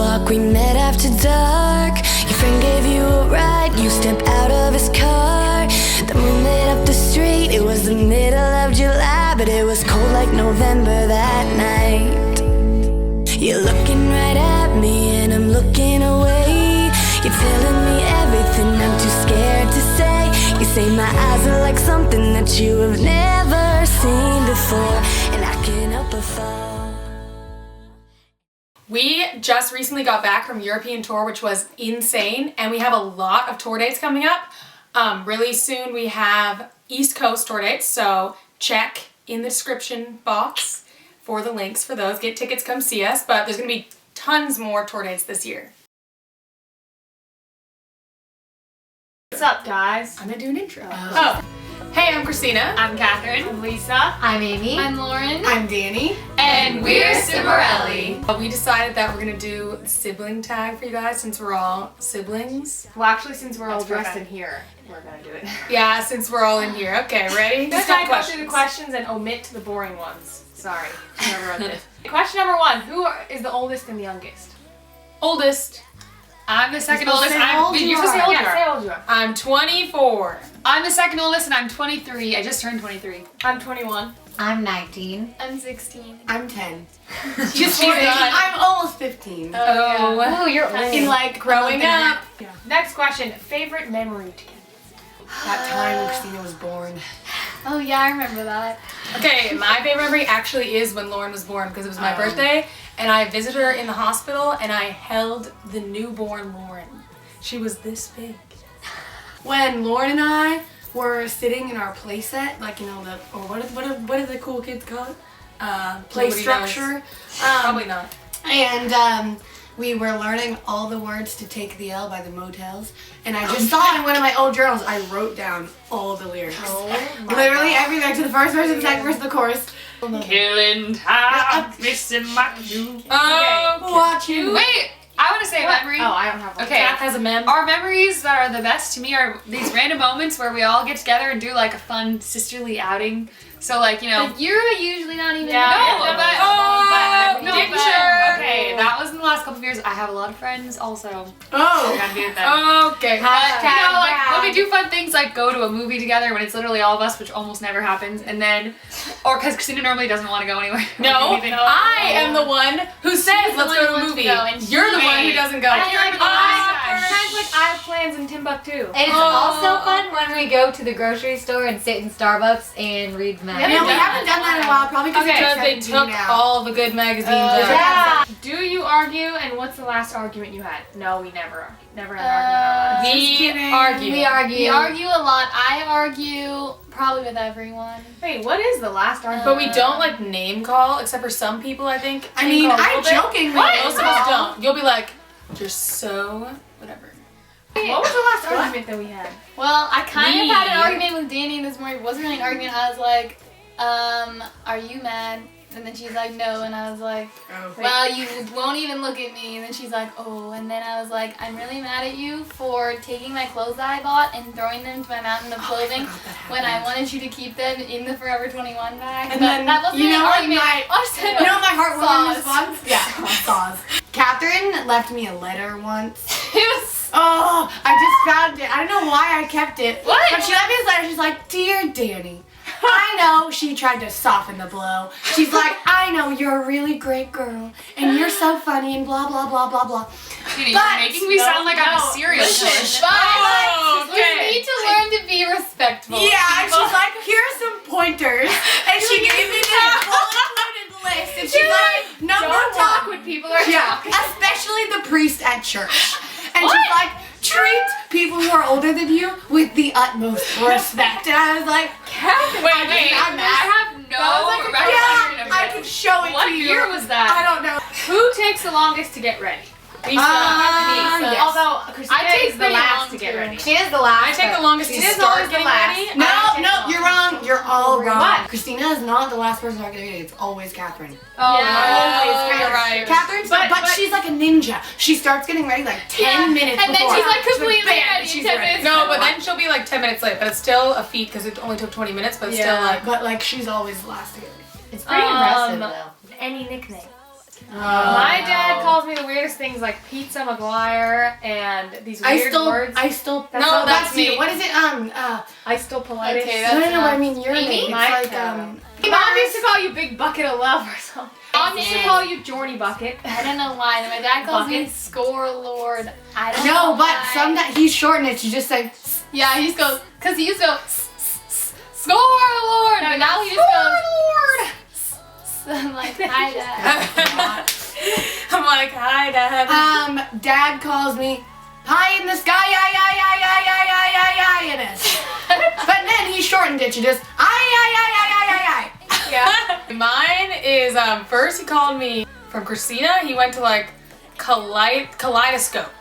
sidewalk, we met after dark. Your friend gave you a ride, you stepped out of his car. The moon lit up the street, it was the middle of July, but it was cold like November that night. You're looking right at me and I'm looking away. You're telling me everything I'm too scared to say. You say my eyes are like something that you have never seen before, and I can't help but fall. We just recently got back from European tour, which was insane, and we have a lot of tour dates coming up. Really soon we have East Coast tour dates, so check in the description box for the links for those. Get tickets, come see us, but there's gonna be tons more tour dates this year. What's up, guys? I'm gonna do an intro. Hey, I'm Christina. I'm Catherine. I'm Lisa. I'm Amy. I'm Lauren. I'm Danny. And we're Cimorelli. We decided that we're gonna do Sibling Tag for you guys since we're all siblings. Well, actually, since we're all That's dressed perfect. in here, we're gonna do it. Yeah, since we're all in here. Okay, ready? This time go through the questions and omit the boring ones. Sorry, I never wrote this. Question number 1: Who is the oldest and the youngest? Oldest. I'm the second You're oldest. supposed to say how old you You're supposed to say are. how old you Yeah, say are. how old you are. I'm 24. I'm the second oldest and I'm 23. I just turned 23. I'm 21. I'm 19. I'm 16. I'm 10. She's I'm almost 15. Oh, Oh, you're old. In like growing up. Next question: Favorite memory together? That time when Christina was born. Oh yeah, I remember that. Okay, my favorite memory actually is when Lauren was born because it was my birthday and I visited her in the hospital and I held the newborn Lauren. She was this big. When Lauren and I were sitting in our play set, like, you know, what do the cool kids call it? Play Nobody structure. Probably not. And we were learning all the words to Take the L by the Motels. And I just saw in one of my old journals, I wrote down all the lyrics. Literally everything, to the first verse, the second verse, the chorus. Killing time, missing my cue. Oh, Watch you. Wait, I want to say a memory. Oh, I don't have one. Okay. Kath has a mem. Our memories that are the best to me are these random moments where we all get together and do like a fun sisterly outing. So like, you know. But you're usually not even. Okay, that was in the last couple of years. I have a lot of friends also. Oh. I gotta be with them. Okay. But, you know, like, when we do fun things like go to a movie together when it's literally all of us, which almost never happens, and then, or because Christina normally doesn't want to go anywhere. No, I am the one who says let's go to a movie. You're the one who doesn't go. Sometimes like I have plans in Timbuktu. And it's also fun when we go to the grocery store and sit in Starbucks and read Yeah, magazines. we haven't done that in a while, probably because Because they it's took now. all the good magazines out. Yeah. Do you argue, and what's the last argument you had? No, we never argue. Never had an argument. We argue. We argue. We argue a lot. I argue probably with everyone. Wait, what is the last argument? But we don't like name call, except for some people, I think. I Name mean, call a I little bit. jokingly. Most of us don't. You'll be like, you're so whatever. What was the last argument that we had? Well, I kind of had an Me. argument with Danny this morning. It wasn't really an argument. I was like, are you mad? And then she's like, no. And I was like, Oh. well, you won't even look at me. And then she's like, oh. And then I was like, I'm really mad at you for taking my clothes that I bought and throwing them to my mountain of clothing when I wanted you to keep them in the Forever 21 bag. And But then, that wasn't you an know what argument. my- I said, You know what my heartwarming Saws. response? Yeah, saws. Catherine left me a letter once. it was Oh, I just found it. I don't know why I kept it. What? But she left me this letter. She's like, Dear Danny, I know she tried to soften the blow. She's like, I know you're a really great girl, and you're so funny, and blah, blah, blah, blah, blah. You're But- making me sound like I'm a serial killer. but you need to learn to be respectful. Yeah, and she's like, here's some pointers. And she gave me this bullet-pointed list. And she's like, number Don't talk one. when people are Yeah, talking. especially the priest at church. And she's like, treat people who are older than you with the utmost respect. And I was like, Wait, I'm I mad. have no recollection Yeah, of I this. can show it What to you. year was that? I don't know. Who takes the longest to get ready? Lisa. Yes. Although Christina I take is the pretty last long to get too. ready. She is the last. I take the longest to Christina's start always the getting last. ready. No, you're wrong. You're all wrong. What? Christina is not the last person to get ready. It's always Catherine. Oh, Yeah. You're right. Catherine's, But- but but- she's like a ninja. She starts getting ready like 10 minutes And then before. she's like completely bam, ready in she's 10 ready. minutes. No, but then she'll be like 10 minutes late, but it's still a feat because it only took 20 minutes, but it's still like. But like she's always the last to get ready. It's pretty impressive though. Any nickname? My dad calls me the weirdest things like Pizza McGuire and these weird words. That's you. me. What is it? I still polite. Okay, No, that's I mean your Amy? name. My- It's like Mom used to call you Big Bucket of Love or something. Mom used to call you Jorny Bucket. I don't know why. My dad calls me Bucket? Score Lord. I don't know No, but why. sometimes he's shortened it. You just say. Yeah, he just goes, because he used to go, Score Lord! But now he just goes, I'm like, hi, Dad. I'm like, hi, Dad. Dad calls me pie in the sky, but then he shortened it. You just Yeah. Mine is first he called me from Christina. He went to like kaleidoscope.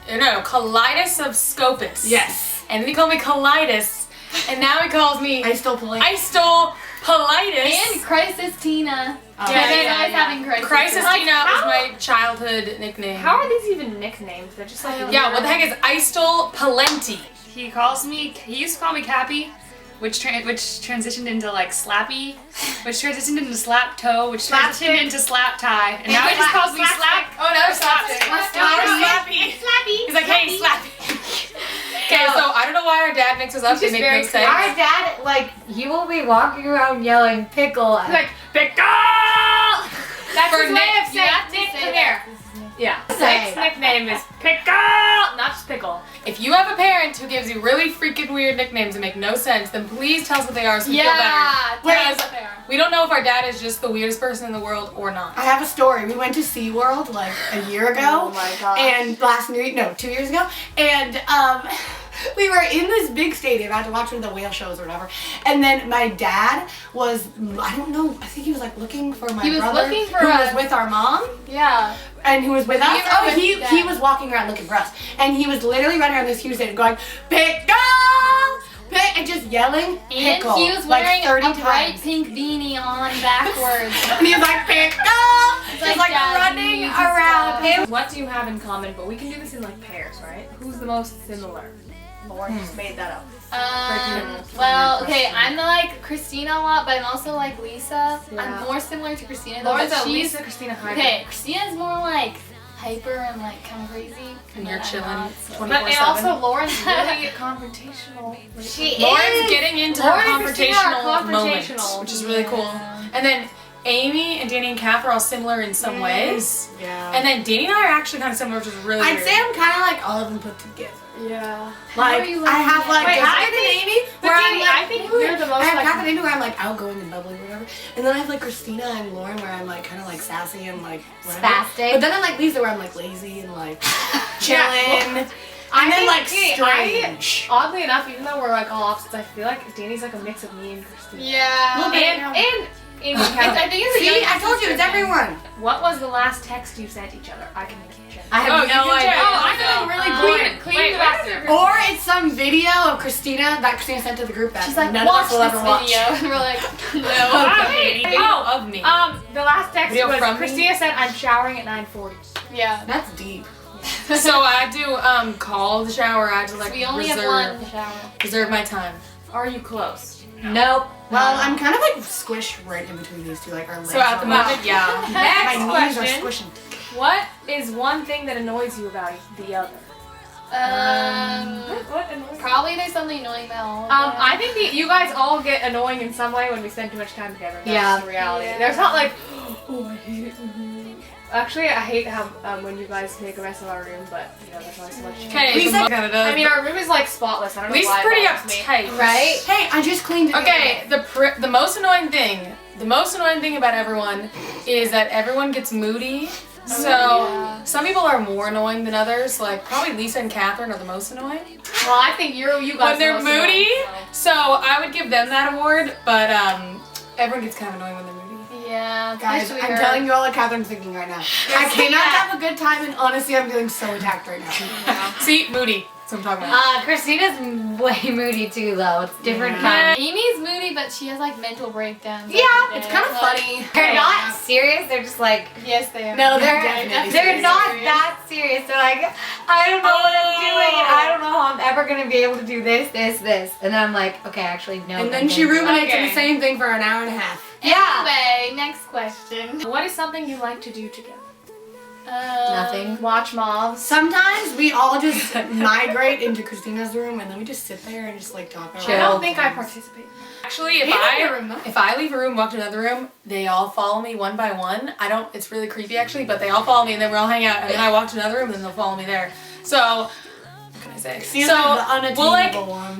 No, kaleidos of Scopus. Yes. And then he called me Kaleidos. And now he calls me I stole polite. I stole Politis. And Crisis Tina. Oh, Yeah, always having Crisis. Crisis Like, Tina how- was my childhood nickname. How are these even nicknames? They're just like Yeah, what the heck is I stole Palenti? He calls me. He used to call me Cappy, which transitioned into like Slappy, which transitioned into Slap Toe, which transitioned into Slap Tie, and now he just calls me Slap. Oh, now it's Slapstick. Slappy. He's like, hey, Slappy. Okay, so I don't know why our dad mixes up. They make no sense. Our dad, like, he will be walking around yelling pickle. like pickle. That's For his way Nick, of you saying have to Nick. say Come that. here. Yeah. Say. Nick's nickname is pickle, not just pickle. If you have a parent who gives you really freaking weird nicknames that make no sense, then please tell us what they are so we feel better. Yeah, Whereas tell us what they are. we don't know if our dad is just the weirdest person in the world or not. I have a story. We went to SeaWorld like a year ago. Oh my gosh. And 2 years ago. And we were in this big stadium. I had to watch one of the whale shows or whatever. And then my dad was, I don't know, I think he was like looking for my He was brother looking for who us. was with our mom. Yeah. And who was with us? you were Oh, with he them. was walking around looking for us. And he was literally running around this huge stadium going, pickle! And just yelling, And pickle. he was like wearing 30 a bright times. pink beanie on backwards. And he was like, pickle! Just like Dad, running you need to around. stop. What do you have in common? But we can do this in like pairs, right? Who's the most similar? Lauren just made that up. Well, okay, I'm like Christina a lot, but I'm also like Lisa. Yeah. I'm more similar to Christina though. Lauren's but a she's Lisa Christina hybrid. okay. Christina's more like hyper and like kind of crazy. And you're I'm chilling not, so. 24/7. But and also Lauren's really confrontational. She Lauren's is. getting into Lauren her and Christina are confrontational moments, confrontational. which is really cool. And then Amy and Danny and Kath are all similar in some ways. Yeah. And then Danny and I are actually kind of similar, which is really I'd weird. say I'm kind of like all of them put together. Yeah. Like, are you I have like Wait, Kath I and think- Amy, but where Danny, I'm like, I think you're the most, I have like- Kath and Amy where I'm like outgoing and bubbly, whatever. And then I have like Christina and Lauren where I'm like kind of like sassy and like whatever. Spastic. But then I'm like Lisa where I'm like lazy and like chilling. And I then think, like Danny, strange. Oddly enough, even though we're like all opposites, I feel like Danny's like a mix of me and Christina. Yeah. And Amy. I think it's a See, young I told you it's sister thing. everyone. What was the last text you sent each other? I can check. I have no idea. I know, really Clean boring. the bathroom. Or it's some video of Christina that Christina sent to the group that She's like, none of watch us will this ever watch. video. And we're like, no. Video of me. The last text Video was from me? Christina said, "I'm showering at 9:40." Yeah. That's deep. So I do call the shower. I had to like We only have one shower. reserve my time. Are you close? Nope. Well, I'm kind of like squished right in between these two, like our legs. So at the are moment, yeah. Next my knees are question. squishing. What is one thing that annoys you about the other? What annoys you? Probably there's something annoying about all of them. I think you guys all get annoying in some way when we spend too much time together. That's Yeah. the reality. Yeah. There's not like, oh, I hate it. Actually, I hate how when you guys make a mess of our room, but you know, there's always so much. Okay, Lisa- Lisa kind of does. I mean, our room is like spotless. I don't know Lisa's why. it pretty bothers me. uptight, Right? Hey, I just cleaned it. Okay, the most annoying thing about everyone is that everyone gets moody. So some people are more annoying than others. Like probably Lisa and Catherine are the most annoying Well, I think you guys when they're are most annoying, moody. so. So I would give them that award. But everyone gets kind of annoying when they're moody. Yeah. Guys, especially I'm her. telling you all what Catherine's thinking right now. I came out to have a good time, and honestly, I'm feeling so attacked right now. See, moody. That's what I'm talking about. Christina's way moody too, though. It's different kind. Amy's moody, but she has like mental breakdowns. Yeah, every it's day. kind of Like, funny. They're not serious. They're just like, Yes, they are. No, they're they're definitely not serious. that serious. They're like, I don't know what I'm doing, and I don't know how I'm ever gonna be able to do this. And then I'm like, okay, actually, no. And then she ruminates on Okay. the same thing for an hour and a half. Yeah. Anyway, next question. What is something you like to do together? Nothing. Watch mobs. Sometimes we all just migrate into Christina's room and then we just sit there and just like talk about I Chill. don't think I participate. Actually, if Maybe I you're remote. if I leave a room, walk to another room, they all follow me one by one. I don't. It's really creepy actually, but they all follow me and then we all hang out, and then I walk to another room and then they'll follow me there. So, what can I say? Seems so like the unattainable we'll one.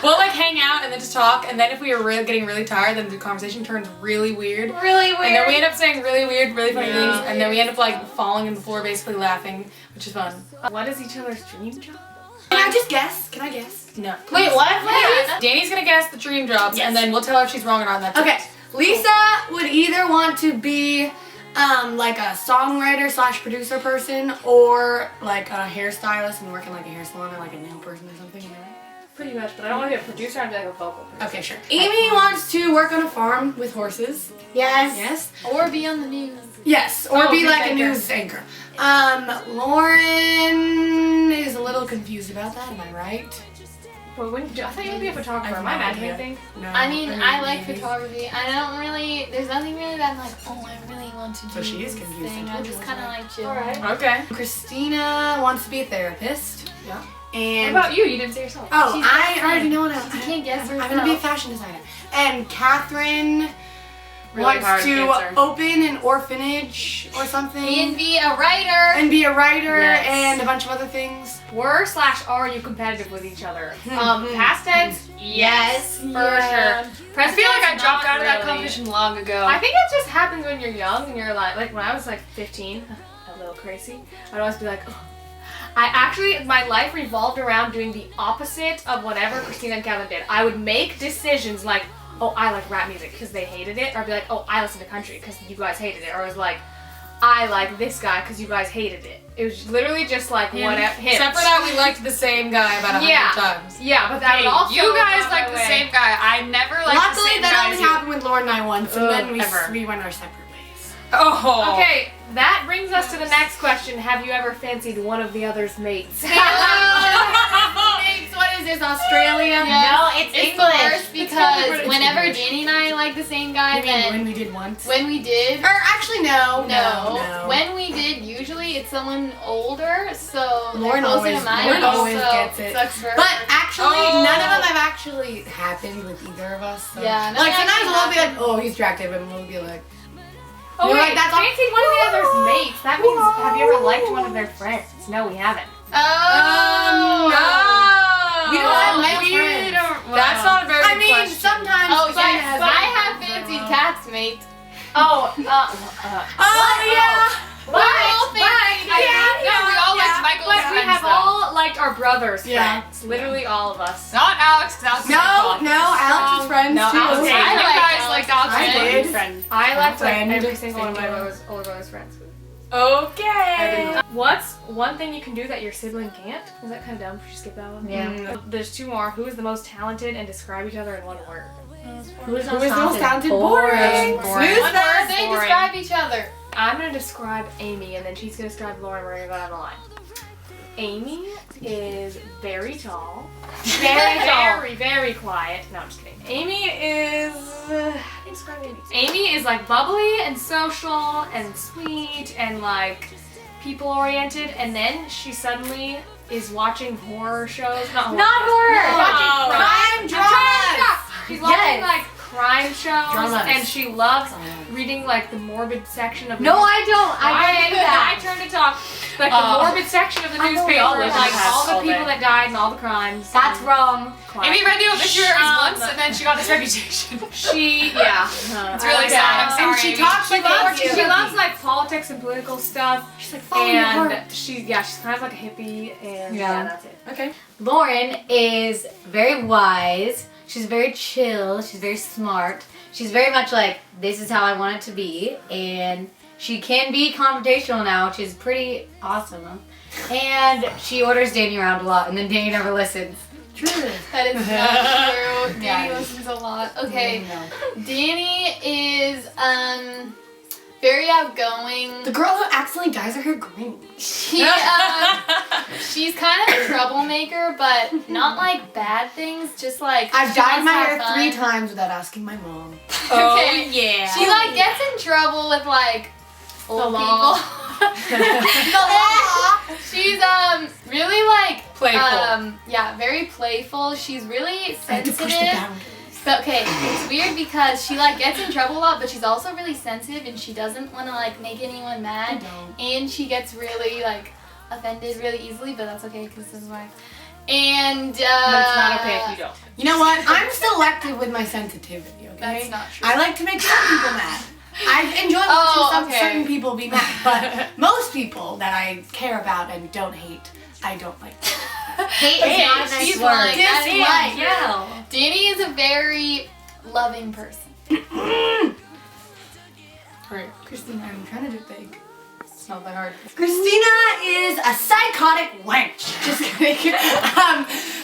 we'll like hang out and then just talk, and then if we are getting really tired, then the conversation turns really weird. Really weird. And then we end up saying really weird, really funny things, and then we end up like falling on the floor, basically laughing, which is fun. What is each other's dream job? Can I just guess? Can I guess? No. Wait, what? Danny's gonna guess the dream jobs, Yes. and then we'll tell her if she's wrong or not. And that's Okay, it. Lisa would either want to be like a songwriter / producer person, or like a hairstylist and work in like a hair salon or like a nail person or something. Am I right? Pretty much, but I don't want to be a producer. I want to be like a vocal producer. Okay, sure. Amy wants to work on a farm with horses. Yes. Yes. Or be on the news. Yes, or Oh, be news like a anchor. news anchor. Lauren is a little confused about that. Am I right? But when, I thought you would be a photographer. Am I imagining things? No. I mean, I like maybe. photography. I don't really, there's nothing really that I'm like, oh, I really want to do So she is this confused. thing. I I'm told you, just wasn't kind of I? like chill. Alright. Okay. Christina wants to be a therapist. Yeah. What And about you? You didn't say yourself. oh, She's I not already saying. know what You can't guess I'm gonna be a herself. fashion designer. And Catherine Really hard wants to answer. open an orphanage or something. And be a writer. And be a writer Yes. and a bunch of other things. Were / are you competitive with each other? Past tense, yes, for Yeah. sure. I Present feel like I tense, dropped not out of that really. competition long ago. I think it just happens when you're young and you're like when I was like 15, a little crazy, I'd always be like, oh. My life revolved around doing the opposite of whatever Christina and Kevin did. I would make decisions like, oh, I like rap music because they hated it, or I'd be like, oh, I listen to country because you guys hated it, or I was like, I like this guy because you guys hated it. It was literally just like whatever. Him. Except for that, we liked the same guy about 100 Yeah. times. Yeah, but that Hey, would also you guys go like my the way. same guy. I never liked the Luckily, same that guy only as you. happened with Lauren and I once, and then ever. we went our separate ways. Oh. Okay, that brings us to the next question. Have you ever fancied one of the other's mates? Thanks. What is this, Australia? No, it's It's English. the worst because It's whenever English. Danny and I like the same guy, I mean, when then we did once. when we did, Or actually, no. when we did, usually it's someone older, so Lauren they're closer always- to my Lauren house, always so gets it. sucks for her. But actually, Oh. none of them have actually happened with either of us. So. Yeah, none Like sometimes actually we'll be like, happened. oh, he's attractive, and we'll be like, Oh You're wait, like, that's all- fancied one of the other's mates. That means have you ever liked one of their friends? No, we haven't. Oh. No. we don't have male We friends. don't. That's not a very I good mean, question. sometimes. Oh Sonia yes, has I male have friends. fancied Cat's mate. Oh, Oh yeah. We all fancied. No, we all liked Michael's but we friends, have though. all liked our brothers' Yeah. friends. Literally all of us. Not Alex, because Alex is No, my no, Alex's friends no, too. Alex- Okay, I you like guys Alex. liked Alex I as did. friend. I liked like friend. every single one of my Singular. older brother's friends. Okay. What's one thing you can do that your sibling can't? Is that kind of dumb? Should we skip that one? Yeah. There's two more. Who is the most talented and describe each other in one word? Who is the most talented? Boring. Boring. Snooze One word, fest. they Boring. describe each other. I'm gonna describe Amy, and then she's gonna describe Lauren. We're gonna go down the line. Amy is very tall, very, very quiet. No, I'm just kidding. Amy is. How do you describe Amy? Amy is like bubbly and social and sweet and like people oriented, and then she suddenly is watching horror shows. Not horror. Not horror. Watching Crime dramas. She's watching Yes. like crime shows, Dramas. and she loves reading like the morbid section of the No, I don't. I don't do my that. turn to talk. Like the morbid section of the newspaper, we all live in like the past all the all people day. that died and all the crimes. That's wrong. Amy read the obituaries Um, once, and then she got this reputation. She, yeah. It's really sad. I'm sorry. And she Amy. talks like She loves like politics and political stuff. She's like, follow your heart. And she's kind of like a hippie, and Yeah. yeah, that's it. Okay. Lauren is very wise. She's very chill. She's very smart. She's very much like, this is how I want it to be. And She can be confrontational now, which is pretty awesome. And she orders Danny around a lot, and then Danny never listens. True. That is not true. Danny Yeah. listens a lot. Okay. No. Danny is very outgoing. The girl who accidentally dyes her hair green. She's kind of a troublemaker, but not like bad things, just like I've she dyed wants my to have hair fun. 3 times without asking my mom. Okay. yeah. She like gets in trouble with like old law. people. She's really like Playful. Yeah, very playful. She's really I have to sensitive. push the boundaries. But okay, it's weird because she like gets in trouble a lot, but she's also really sensitive and she doesn't want to like make anyone mad. And she gets really like offended really easily, but that's okay because this is why. And But it's not okay if you don't. You know what? I'm selective with my sensitivity, okay? That's not true. I like to make some people mad. I enjoy watching okay. certain people be mad, but most people that I care about and don't hate, I don't like. Hate is not a nice she's word. like, Dislike. Yeah. Danny is a very loving person. Alright. Christina, I'm trying to do big. It's not that hard. Christina is a psychotic wench. Just kidding.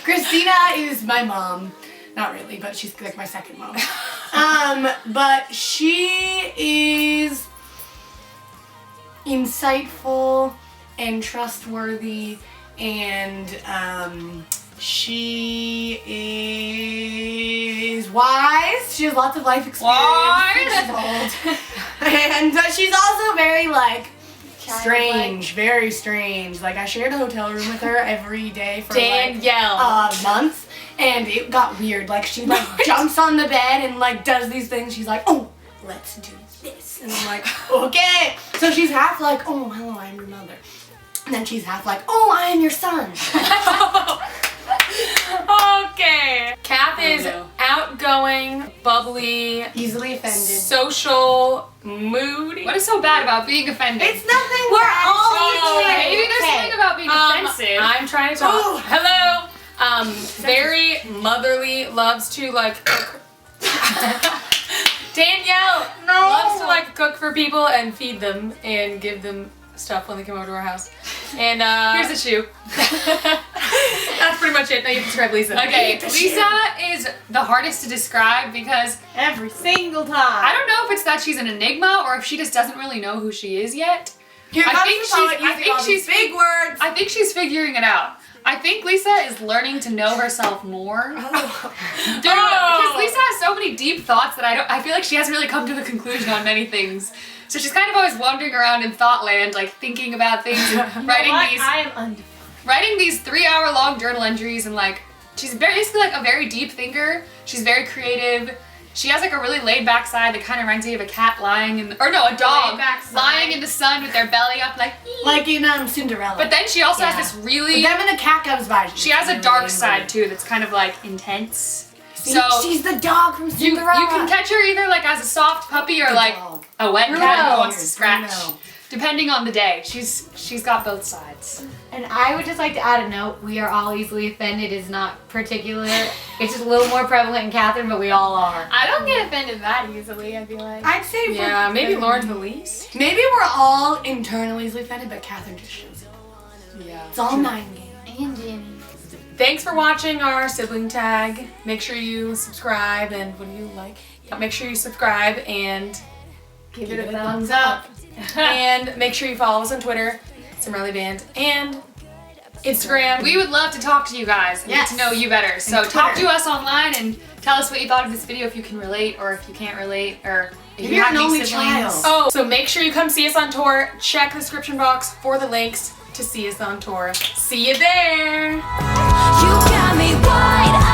Christina is my mom. Not really, but she's like my second mom. But she is insightful and trustworthy, and she is wise. She has lots of life experience. She's old. And she's also very like strange, very strange. Like I shared a hotel room with her every day for Danielle. like a month, and it got weird. Like she like jumps on the bed and like does these things. She's like, oh, let's do this, and I'm like, okay. So she's half like, oh, hello, I'm your mother, and then she's half like, oh, I am your son. Okay. Kath is outgoing, bubbly, Easily offended. social, moody. What is so bad about being offended? It's nothing. We're bad. all She's equal. Maybe there's something about being offensive. I'm trying to talk. Oh. Hello. Very motherly, loves to like cook. Danielle loves to like cook for people and feed them and give them stuff when they come over to our house. And Here's a shoe. that's pretty much it. Now you have to describe Lisa. Okay, Lisa is the hardest to describe because Every single time. I don't know if it's that she's an enigma or if she just doesn't really know who she is yet. Here I comes think the she's- poet I using think all these she's- big words. I think she's figuring it out. I think Lisa is learning to know herself more. Because Lisa has so many deep thoughts that I feel like she hasn't really come to a conclusion on many things. So she's kind of always wandering around in thought land, like thinking about things and writing I am undefined. writing these 3-hour-long journal entries, and like she's basically like a very deep thinker. She's very creative. She has like a really laid back side that kind of reminds me of a cat lying in a dog Laid-back side. lying in the sun with their belly up like. Like in Cinderella. But then she also Yeah. has this But really. then when the cat comes by, She has a dark side too that's kind of like intense. See, So she's the dog from you Cinderella. can catch her either like as a soft puppy or The like dog. a wet Bruno. cat who wants to scratch. Bruno. Depending on the day. She's got both sides. And I would just like to add a note, we are all easily offended is not particular. It's just a little more prevalent in Catherine, but we all are. I don't get offended that easily, I feel like. I'd say Yeah, we're maybe offended. Lauren's the least. Maybe we're all internally easily offended, but Catherine just shows it. Yeah. It's all mind games. And Danny. Thanks for watching our sibling tag. Make sure you subscribe and what do you like? Make sure you subscribe and Give it a thumbs up. and make sure you follow us on Twitter, Cimorelli Band, and Instagram. We would love to talk to you guys and Yes. get to know you better. So And talk Twitter. to us online and tell us what you thought of this video if you can relate or if you can't relate or if Maybe you you're have an any only siblings. child. Oh, so make sure you come see us on tour. Check the description box for the links to see us on tour. See you there. You got me wide